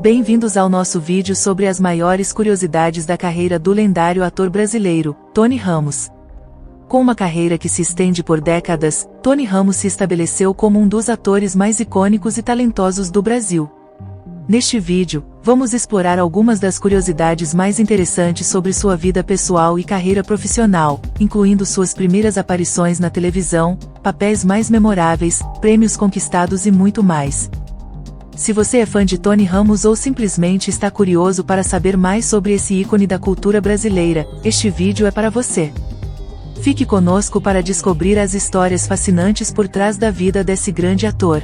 Bem-vindos ao nosso vídeo sobre as maiores curiosidades da carreira do lendário ator brasileiro, Tony Ramos. Com uma carreira que se estende por décadas, Tony Ramos se estabeleceu como um dos atores mais icônicos e talentosos do Brasil. Neste vídeo, vamos explorar algumas das curiosidades mais interessantes sobre sua vida pessoal e carreira profissional, incluindo suas primeiras aparições na televisão, papéis mais memoráveis, prêmios conquistados e muito mais. Se você é fã de Tony Ramos ou simplesmente está curioso para saber mais sobre esse ícone da cultura brasileira, este vídeo é para você. Fique conosco para descobrir as histórias fascinantes por trás da vida desse grande ator.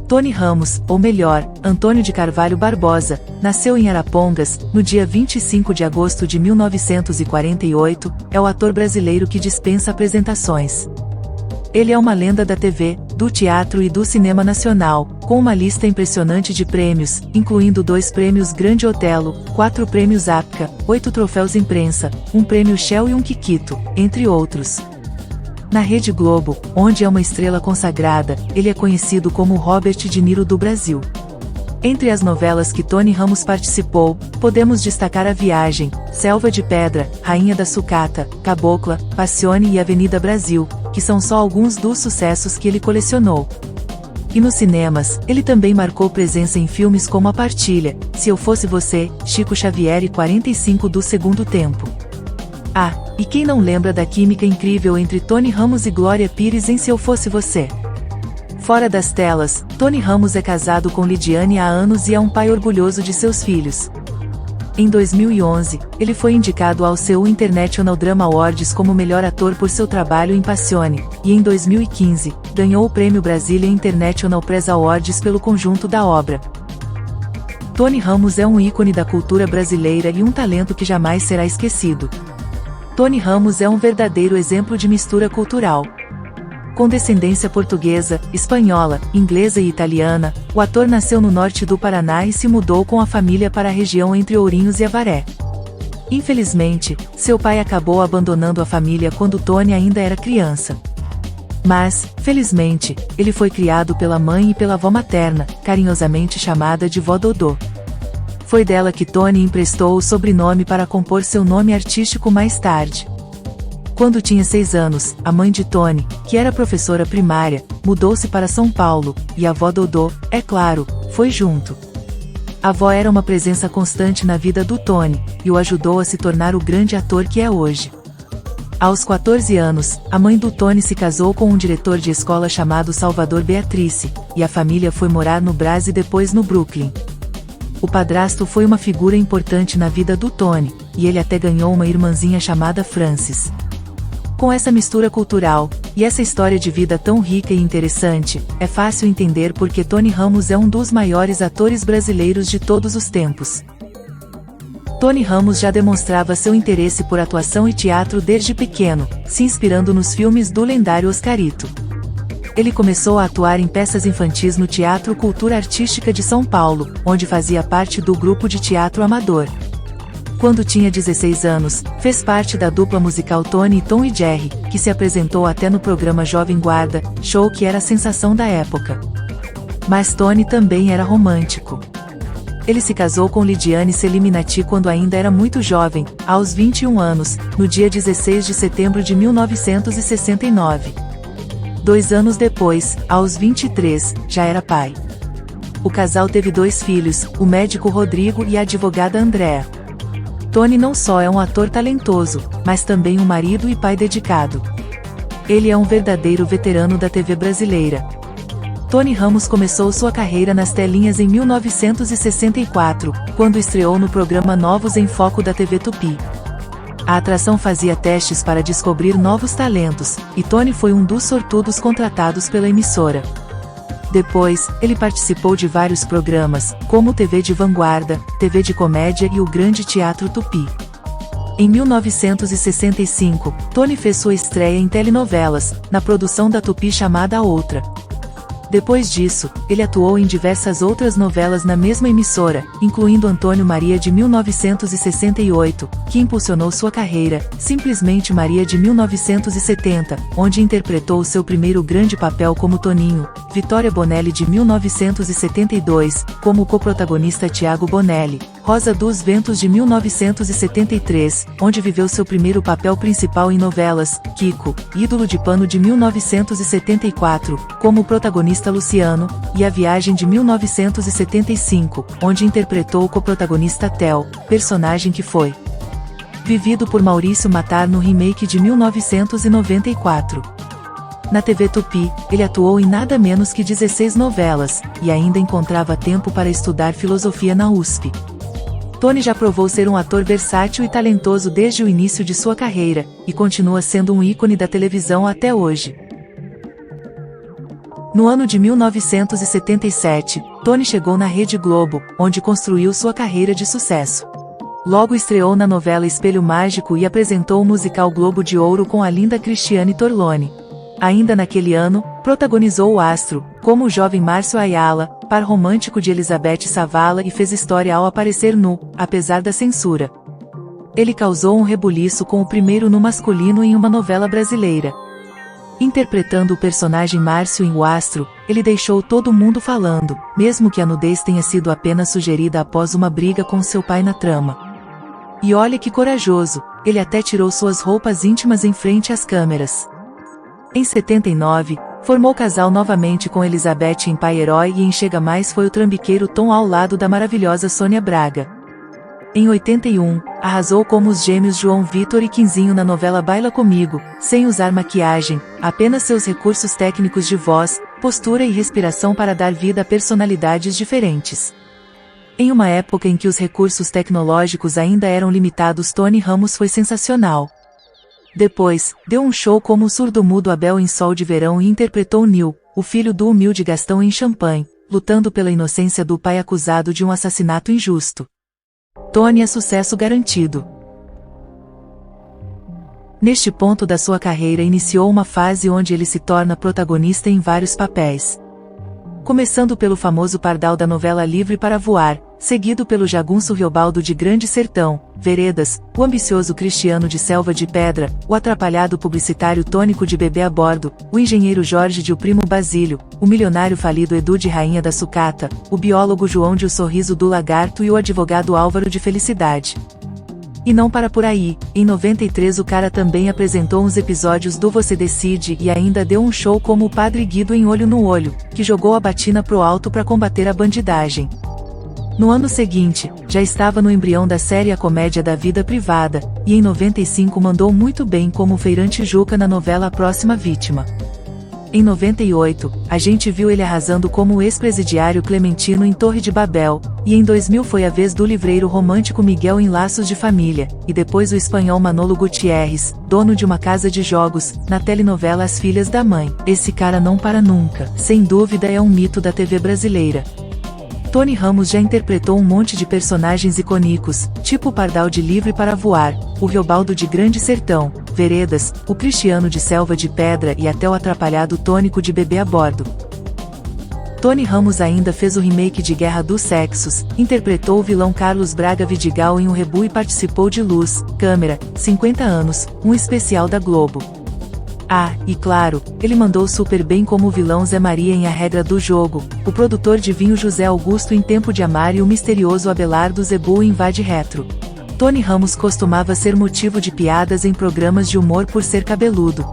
Tony Ramos, ou melhor, Antônio de Carvalho Barbosa, nasceu em Arapongas, no dia 25 de agosto de 1948, é o ator brasileiro que dispensa apresentações. Ele é uma lenda da TV, do teatro e do cinema nacional, com uma lista impressionante de prêmios, incluindo 2 prêmios Grande Otelo, 4 prêmios Apca, 8 troféus imprensa, 1 prêmio Shell e 1 Kikito, entre outros. Na Rede Globo, onde é uma estrela consagrada, ele é conhecido como Robert De Niro do Brasil. Entre as novelas que Tony Ramos participou, podemos destacar A Viagem, Selva de Pedra, Rainha da Sucata, Cabocla, Passione e Avenida Brasil, que são só alguns dos sucessos que ele colecionou. E nos cinemas, ele também marcou presença em filmes como A Partilha, Se Eu Fosse Você, Chico Xavier e 45 do Segundo Tempo. Ah, e quem não lembra da química incrível entre Tony Ramos e Glória Pires em Se Eu Fosse Você? Fora das telas, Tony Ramos é casado com Lidiane há anos e é um pai orgulhoso de seus filhos. Em 2011, ele foi indicado ao Seoul International Drama Awards como melhor ator por seu trabalho em Passione, e em 2015, ganhou o prêmio Brazilian International Press Awards pelo conjunto da obra. Tony Ramos é um ícone da cultura brasileira e um talento que jamais será esquecido. Tony Ramos é um verdadeiro exemplo de mistura cultural. Com descendência portuguesa, espanhola, inglesa e italiana, o ator nasceu no norte do Paraná e se mudou com a família para a região entre Ourinhos e Avaré. Infelizmente, seu pai acabou abandonando a família quando Tony ainda era criança. Mas, felizmente, ele foi criado pela mãe e pela avó materna, carinhosamente chamada de Vó Dodô. Foi dela que Tony emprestou o sobrenome para compor seu nome artístico mais tarde. Quando tinha 6 anos, a mãe de Tony, que era professora primária, mudou-se para São Paulo, e a avó Dodô, é claro, foi junto. A avó era uma presença constante na vida do Tony, e o ajudou a se tornar o grande ator que é hoje. Aos 14 anos, a mãe do Tony se casou com um diretor de escola chamado Salvador Beatrice, e a família foi morar no Brás e depois no Brooklyn. O padrasto foi uma figura importante na vida do Tony, e ele até ganhou uma irmãzinha chamada Frances. Com essa mistura cultural, e essa história de vida tão rica e interessante, é fácil entender por que Tony Ramos é um dos maiores atores brasileiros de todos os tempos. Tony Ramos já demonstrava seu interesse por atuação e teatro desde pequeno, se inspirando nos filmes do lendário Oscarito. Ele começou a atuar em peças infantis no Teatro Cultura Artística de São Paulo, onde fazia parte do grupo de teatro amador. Quando tinha 16 anos, fez parte da dupla musical Tony e Tom e Jerry, que se apresentou até no programa Jovem Guarda, show que era a sensação da época. Mas Tony também era romântico. Ele se casou com Lidiane Seliminati quando ainda era muito jovem, aos 21 anos, no dia 16 de setembro de 1969. 2 anos depois, aos 23, já era pai. O casal teve 2 filhos, o médico Rodrigo e a advogada Andréa. Tony não só é um ator talentoso, mas também um marido e pai dedicado. Ele é um verdadeiro veterano da TV brasileira. Tony Ramos começou sua carreira nas telinhas em 1964, quando estreou no programa Novos em Foco da TV Tupi. A atração fazia testes para descobrir novos talentos, e Tony foi um dos sortudos contratados pela emissora. Depois, ele participou de vários programas, como TV de Vanguarda, TV de Comédia e o Grande Teatro Tupi. Em 1965, Tony fez sua estreia em telenovelas, na produção da Tupi chamada A Outra. Depois disso, ele atuou em diversas outras novelas na mesma emissora, incluindo Antônio Maria de 1968, que impulsionou sua carreira, Simplesmente Maria de 1970, onde interpretou seu primeiro grande papel como Toninho, Vitória Bonelli de 1972, como o coprotagonista Tiago Bonelli, Rosa dos Ventos de 1973, onde viveu seu primeiro papel principal em novelas, Kiko, Ídolo de Pano de 1974, como o protagonista Luciano, e A Viagem de 1975, onde interpretou o coprotagonista Theo, personagem que foi vivido por Maurício Matar no remake de 1994. Na TV Tupi, ele atuou em nada menos que 16 novelas, e ainda encontrava tempo para estudar filosofia na USP. Tony já provou ser um ator versátil e talentoso desde o início de sua carreira, e continua sendo um ícone da televisão até hoje. No ano de 1977, Tony chegou na Rede Globo, onde construiu sua carreira de sucesso. Logo estreou na novela Espelho Mágico e apresentou o musical Globo de Ouro com a linda Cristiane Torlone. Ainda naquele ano, protagonizou O Astro, como o jovem Márcio Ayala, par romântico de Elizabeth Savala, e fez história ao aparecer nu, apesar da censura. Ele causou um rebuliço com o primeiro nu masculino em uma novela brasileira. Interpretando o personagem Márcio em O Astro, ele deixou todo mundo falando, mesmo que a nudez tenha sido apenas sugerida após uma briga com seu pai na trama. E olha que corajoso, ele até tirou suas roupas íntimas em frente às câmeras. Em 79, formou casal novamente com Elizabeth em Pai Herói, e em Chega Mais foi o trambiqueiro Tom ao lado da maravilhosa Sônia Braga. Em 81, arrasou como os gêmeos João Vitor e Quinzinho na novela Baila Comigo, sem usar maquiagem, apenas seus recursos técnicos de voz, postura e respiração para dar vida a personalidades diferentes. Em uma época em que os recursos tecnológicos ainda eram limitados, Tony Ramos foi sensacional. Depois, deu um show como o surdo-mudo Abel em Sol de Verão e interpretou Nil, o filho do humilde Gastão em Champagne, lutando pela inocência do pai acusado de um assassinato injusto. Tony é sucesso garantido. Neste ponto da sua carreira iniciou uma fase onde ele se torna protagonista em vários papéis. Começando pelo famoso Pardal da novela Livre para Voar, seguido pelo jagunço Riobaldo de Grande Sertão, Veredas, o ambicioso Cristiano de Selva de Pedra, o atrapalhado publicitário Tônico de Bebê a Bordo, o engenheiro Jorge de O Primo Basílio, o milionário falido Edu de Rainha da Sucata, o biólogo João de O Sorriso do Lagarto e o advogado Álvaro de Felicidade. E não para por aí, em 93 o cara também apresentou uns episódios do Você Decide e ainda deu um show como o Padre Guido em Olho no Olho, que jogou a batina pro alto para combater a bandidagem. No ano seguinte, já estava no embrião da série A Comédia da Vida Privada, e em 95 mandou muito bem como o feirante Juca na novela A Próxima Vítima. Em 98, a gente viu ele arrasando como o ex-presidiário Clementino em Torre de Babel, e em 2000 foi a vez do livreiro romântico Miguel em Laços de Família, e depois o espanhol Manolo Gutierrez, dono de uma casa de jogos, na telenovela As Filhas da Mãe. Esse cara não para nunca, sem dúvida é um mito da TV brasileira. Tony Ramos já interpretou um monte de personagens icônicos, tipo o Pardal de Livre para Voar, o Riobaldo de Grande Sertão, Veredas, o Cristiano de Selva de Pedra e até o atrapalhado Tônico de Bebê a Bordo. Tony Ramos ainda fez o remake de Guerra dos Sexos, interpretou o vilão Carlos Braga Vidigal em Um Rebu e participou de Luz, Câmera, 50 anos, um especial da Globo. Ah, e claro, ele mandou super bem como o vilão Zé Maria em A Regra do Jogo, o produtor de vinho José Augusto em Tempo de Amar e o misterioso Abelardo Zebu em Vade Retro. Tony Ramos costumava ser motivo de piadas em programas de humor por ser cabeludo.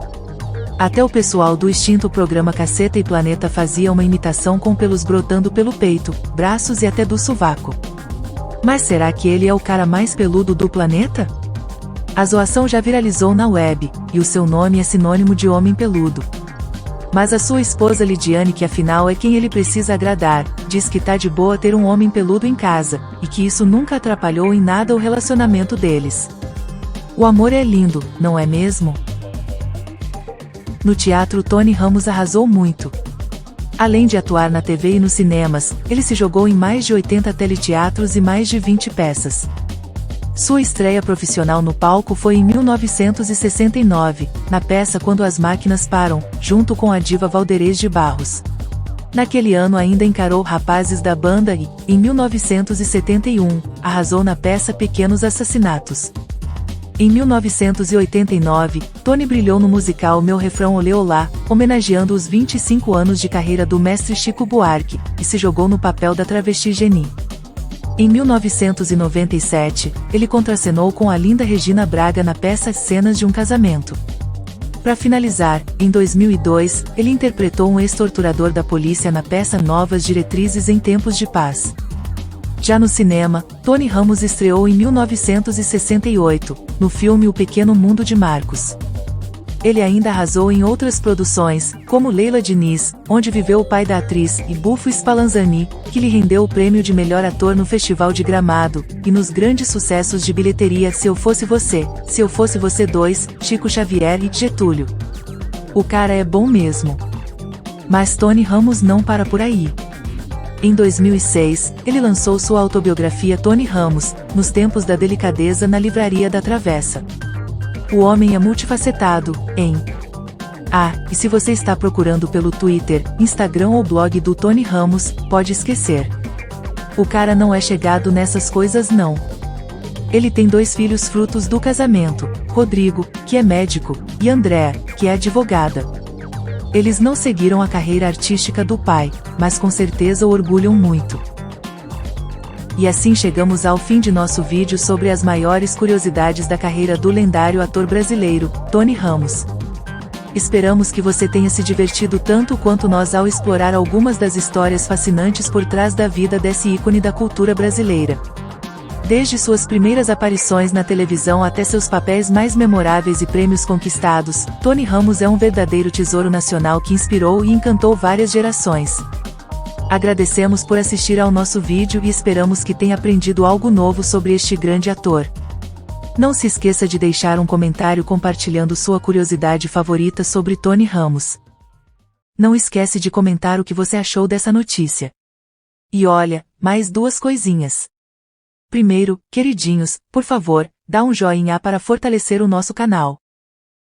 Até o pessoal do extinto programa Caceta e Planeta fazia uma imitação com pelos brotando pelo peito, braços e até do sovaco. Mas será que ele é o cara mais peludo do planeta? A zoação já viralizou na web, e o seu nome é sinônimo de homem peludo. Mas a sua esposa Lidiane, que afinal é quem ele precisa agradar, diz que tá de boa ter um homem peludo em casa, e que isso nunca atrapalhou em nada o relacionamento deles. O amor é lindo, não é mesmo? No teatro Tony Ramos arrasou muito. Além de atuar na TV e nos cinemas, ele se jogou em mais de 80 teleteatros e mais de 20 peças. Sua estreia profissional no palco foi em 1969, na peça Quando as Máquinas Param, junto com a diva Valderez de Barros. Naquele ano ainda encarou rapazes da banda e, em 1971, arrasou na peça Pequenos Assassinatos. Em 1989, Tony brilhou no musical Meu Refrão Olê Olá, homenageando os 25 anos de carreira do mestre Chico Buarque, e se jogou no papel da travesti Geni. Em 1997, ele contracenou com a linda Regina Braga na peça Cenas de um Casamento. Para finalizar, em 2002, ele interpretou um ex-torturador da polícia na peça Novas Diretrizes em Tempos de Paz. Já no cinema, Tony Ramos estreou em 1968, no filme O Pequeno Mundo de Marcos. Ele ainda arrasou em outras produções, como Leila Diniz, onde viveu o pai da atriz, e Bufo Spallanzani, que lhe rendeu o prêmio de melhor ator no Festival de Gramado, e nos grandes sucessos de bilheteria Se Eu Fosse Você, Se Eu Fosse Você 2, Chico Xavier e Getúlio. O cara é bom mesmo. Mas Tony Ramos não para por aí. Em 2006, ele lançou sua autobiografia Tony Ramos, Nos Tempos da Delicadeza na Livraria da Travessa. O homem é multifacetado, hein? Ah, e se você está procurando pelo Twitter, Instagram ou blog do Tony Ramos, pode esquecer. O cara não é chegado nessas coisas não. Ele tem 2 filhos frutos do casamento, Rodrigo, que é médico, e Andréa, que é advogada. Eles não seguiram a carreira artística do pai, mas com certeza o orgulham muito. E assim chegamos ao fim de nosso vídeo sobre as maiores curiosidades da carreira do lendário ator brasileiro, Tony Ramos. Esperamos que você tenha se divertido tanto quanto nós ao explorar algumas das histórias fascinantes por trás da vida desse ícone da cultura brasileira. Desde suas primeiras aparições na televisão até seus papéis mais memoráveis e prêmios conquistados, Tony Ramos é um verdadeiro tesouro nacional que inspirou e encantou várias gerações. Agradecemos por assistir ao nosso vídeo e esperamos que tenha aprendido algo novo sobre este grande ator. Não se esqueça de deixar um comentário compartilhando sua curiosidade favorita sobre Tony Ramos. Não esquece de comentar o que você achou dessa notícia. E olha, mais 2 coisinhas. Primeiro, queridinhos, por favor, dá um joinha para fortalecer o nosso canal.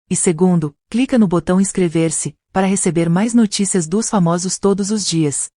E segundo, clica no botão inscrever-se, para receber mais notícias dos famosos todos os dias.